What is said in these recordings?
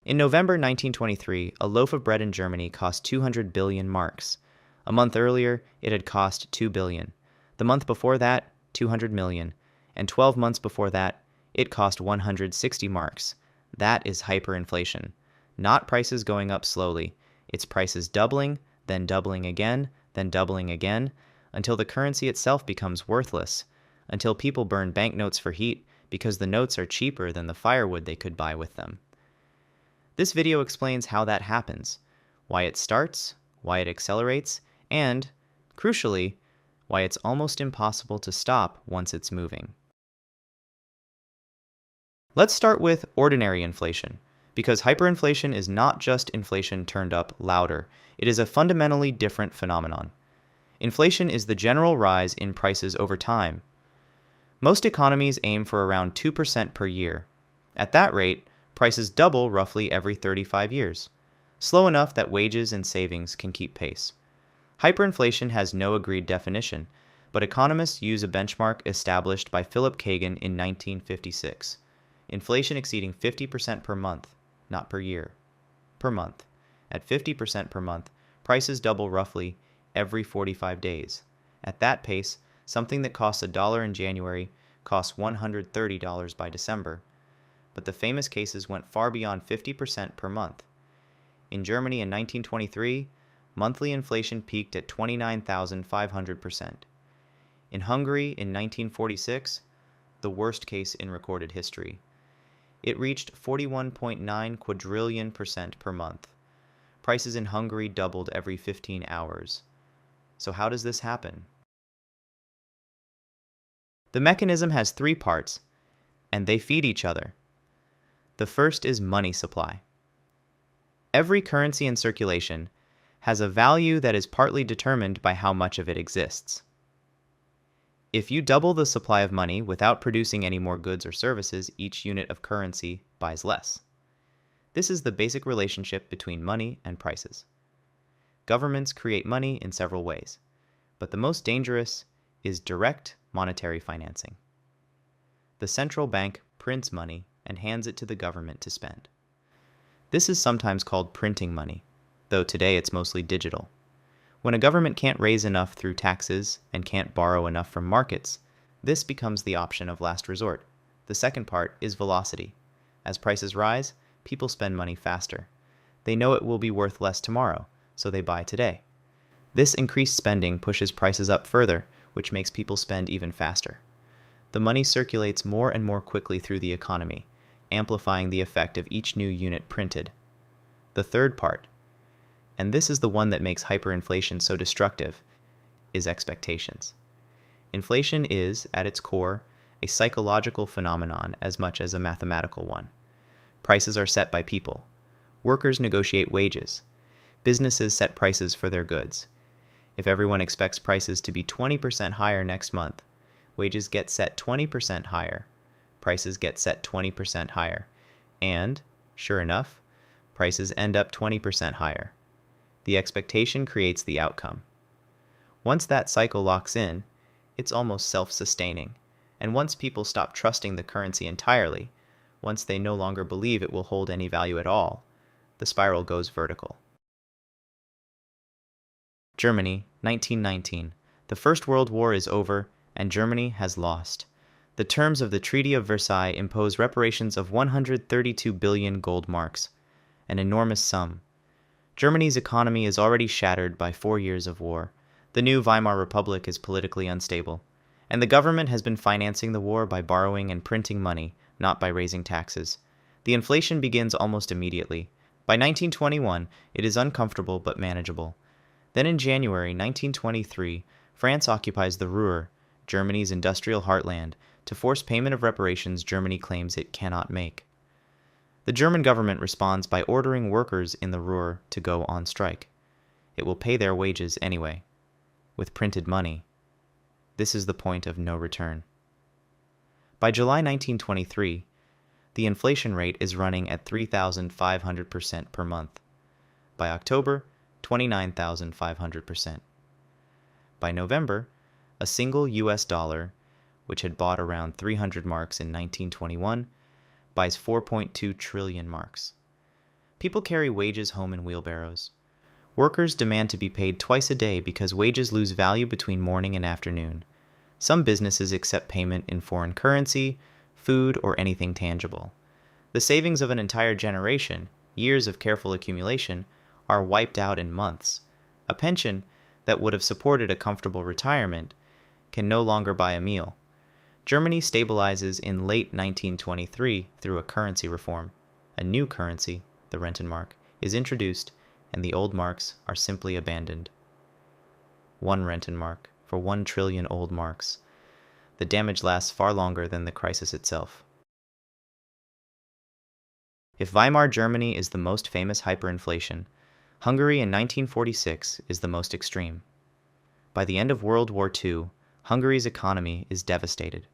In November 1923, a loaf of bread in Germany cost 200 billion marks. A month earlier, it had cost 2 billion. The month before that, 200 million. And 12 months before that, it cost 160 marks. That is hyperinflation. Not prices going up slowly. It's prices doubling, then doubling again, until the currency itself becomes worthless, until people burn banknotes for heat because the notes are cheaper than the firewood they could buy with them. This video explains how that happens, why it starts, why it accelerates, and, crucially, why it's almost impossible to stop once it's moving. Let's start with ordinary inflation, because hyperinflation is not just inflation turned up louder. It is a fundamentally different phenomenon. Inflation is the general rise in prices over time. Most economies aim for around 2% per year. At that rate, prices double roughly every 35 years, slow enough that wages and savings can keep pace. Hyperinflation has no agreed definition, but economists use a benchmark established by Philip Kagan in 1956. Inflation exceeding 50% per month, not per year, per month. At 50% per month, prices double roughly every 45 days. At that pace, something that costs $1 in January costs $130 by December. But the famous cases went far beyond 50% per month. In Germany in 1923, monthly inflation peaked at 29,500%. In Hungary in 1946, the worst case in recorded history, it reached 41.9 quadrillion percent per month. Prices in Hungary doubled every 15 hours. So how does this happen? The mechanism has three parts, and they feed each other. The first is money supply. Every currency in circulation has a value that is partly determined by how much of it exists. If you double the supply of money without producing any more goods or services, each unit of currency buys less. This is the basic relationship between money and prices. Governments create money in several ways, but the most dangerous is direct monetary financing. The central bank prints money and hands it to the government to spend. This is sometimes called printing money, though today it's mostly digital. When a government can't raise enough through taxes and can't borrow enough from markets, this becomes the option of last resort. The second part is velocity. As prices rise, people spend money faster. They know it will be worth less tomorrow, so they buy today. This increased spending pushes prices up further, which makes people spend even faster. The money circulates more and more quickly through the economy, amplifying the effect of each new unit printed. The third part, and this is the one that makes hyperinflation so destructive, is expectations. Inflation is, at its core, a psychological phenomenon as much as a mathematical one. Prices are set by people. Workers negotiate wages. Businesses set prices for their goods. If everyone expects prices to be 20% higher next month, wages get set 20% higher. Prices get set 20% higher. And, sure enough, prices end up 20% higher. The expectation creates the outcome. Once that cycle locks in, it's almost self-sustaining. And once people stop trusting the currency entirely, once they no longer believe it will hold any value at all, the spiral goes vertical. Germany, 1919. The First World War is over, and Germany has lost. The terms of the Treaty of Versailles impose reparations of 132 billion gold marks, an enormous sum. Germany's economy is already shattered by 4 years of war. The new Weimar Republic is politically unstable, and the government has been financing the war by borrowing and printing money, not by raising taxes. The inflation begins almost immediately. By 1921, it is uncomfortable but manageable. Then in January 1923, France occupies the Ruhr, Germany's industrial heartland, to force payment of reparations Germany claims it cannot make. The German government responds by ordering workers in the Ruhr to go on strike. It will pay their wages anyway, with printed money. This is the point of no return. By July 1923, the inflation rate is running at 3,500% per month. By October, 29,500%. By November, a single US dollar, which had bought around 300 marks in 1921, buys 4.2 trillion marks. People carry wages home in wheelbarrows. Workers demand to be paid twice a day because wages lose value between morning and afternoon. Some businesses accept payment in foreign currency, food, or anything tangible. The savings of an entire generation, years of careful accumulation, are wiped out in months. A pension that would have supported a comfortable retirement can no longer buy a meal. Germany stabilizes in late 1923 through a currency reform. A new currency, the Rentenmark, is introduced, and the old marks are simply abandoned. 1 Rentenmark for 1 trillion old marks. The damage lasts far longer than the crisis itself. If Weimar Germany is the most famous hyperinflation, Hungary in 1946 is the most extreme. By the end of World War II, Hungary's economy is devastated.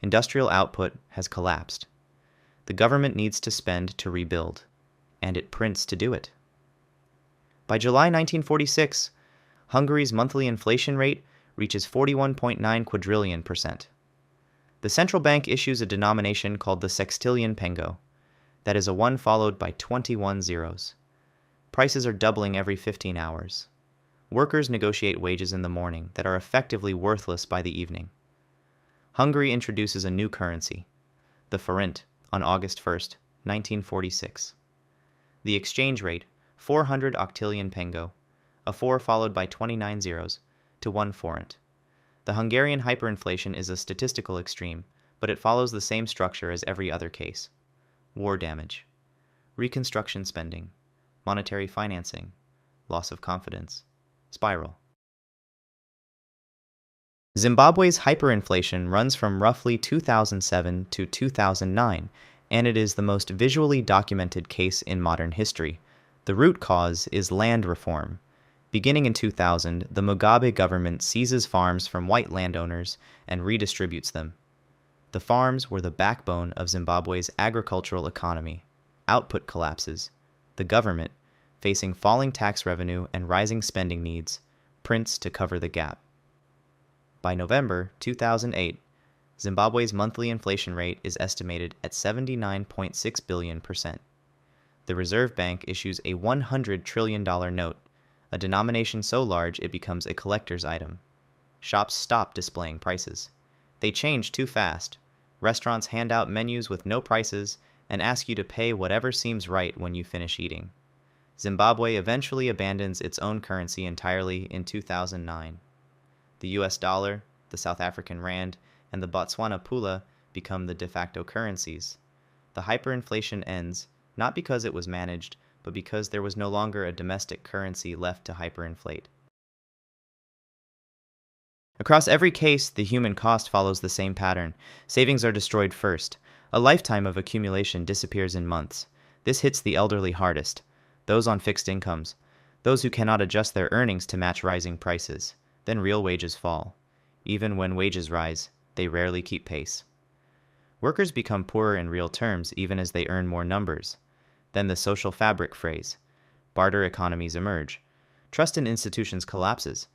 Industrial output has collapsed. The government needs to spend to rebuild, and it prints to do it. By July 1946, Hungary's monthly inflation rate reaches 41.9 quadrillion %. The central bank issues a denomination called the sextillion pengo, that is a 1 followed by 21 zeros. Prices are doubling every 15 hours. Workers negotiate wages in the morning that are effectively worthless by the evening. Hungary introduces a new currency, the forint, on August 1, 1946. The exchange rate, 400 octillion pengo, a 4 followed by 29 zeros, to 1 forint. The Hungarian hyperinflation is a statistical extreme, but it follows the same structure as every other case. War damage, reconstruction spending, monetary financing, loss of confidence, spiral. Zimbabwe's hyperinflation runs from roughly 2007 to 2009, and it is the most visually documented case in modern history. The root cause is land reform. Beginning in 2000, the Mugabe government seizes farms from white landowners and redistributes them. The farms were the backbone of Zimbabwe's agricultural economy. Output collapses. The government, facing falling tax revenue and rising spending needs, prints to cover the gap. By November 2008, Zimbabwe's monthly inflation rate is estimated at 79.6 billion %. The Reserve Bank issues a $100 trillion note, a denomination so large it becomes a collector's item. Shops stop displaying prices. They change too fast. Restaurants hand out menus with no prices and ask you to pay whatever seems right when you finish eating. Zimbabwe eventually abandons its own currency entirely in 2009. The US dollar, the South African rand, and the Botswana pula become the de facto currencies. The hyperinflation ends, not because it was managed, but because there was no longer a domestic currency left to hyperinflate. Across every case, the human cost follows the same pattern. Savings are destroyed first. A lifetime of accumulation disappears in months. This hits the elderly hardest, those on fixed incomes, those who cannot adjust their earnings to match rising prices. Then real wages fall. Even when wages rise, they rarely keep pace. Workers become poorer in real terms even as they earn more numbers. Then the social fabric phrase. Barter economies emerge. Trust in institutions collapses,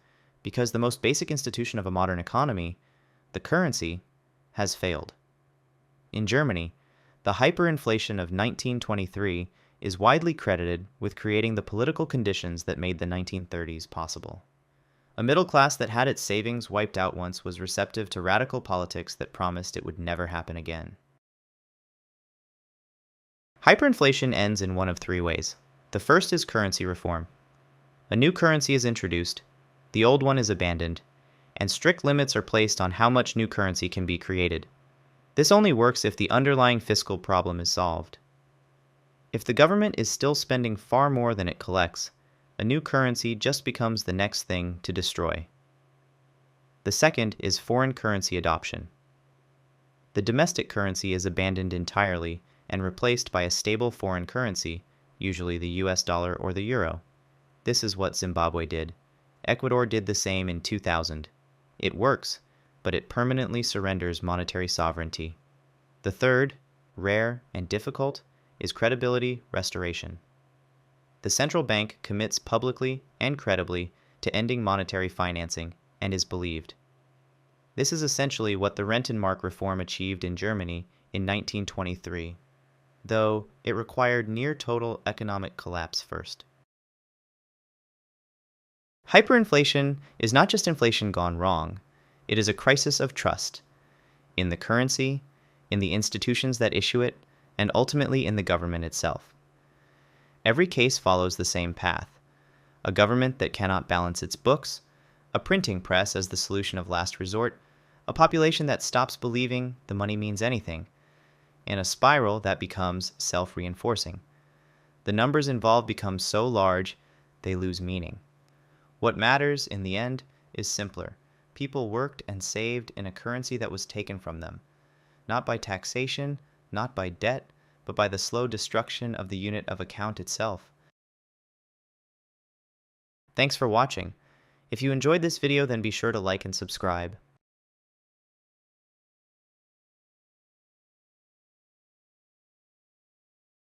because the most basic institution of a modern economy, the currency, has failed. In Germany, the hyperinflation of 1923 is widely credited with creating the political conditions that made the 1930s possible. A middle class that had its savings wiped out once was receptive to radical politics that promised it would never happen again. Hyperinflation ends in one of 3 ways. The first is currency reform. A new currency is introduced, the old one is abandoned, and strict limits are placed on how much new currency can be created. This only works if the underlying fiscal problem is solved. If the government is still spending far more than it collects, a new currency just becomes the next thing to destroy. The second is foreign currency adoption. The domestic currency is abandoned entirely and replaced by a stable foreign currency, usually the US dollar or the euro. This is what Zimbabwe did. Ecuador did the same in 2000. It works, but it permanently surrenders monetary sovereignty. The third, rare and difficult, is credibility restoration. The central bank commits publicly and credibly to ending monetary financing and is believed. This is essentially what the Rentenmark reform achieved in Germany in 1923. though it required near total economic collapse first. Hyperinflation is not just inflation gone wrong, it is a crisis of trust in the currency, in the institutions that issue it, and ultimately in the government itself. Every case follows the same path: a government that cannot balance its books, a printing press as the solution of last resort, a population that stops believing the money means anything, and a spiral that becomes self-reinforcing. The numbers involved become so large, they lose meaning. What matters in the end is simpler. People worked and saved in a currency that was taken from them, not by taxation, not by debt, but by the slow destruction of the unit of account itself. Thanks for watching. If you enjoyed this video, then be sure to like and subscribe.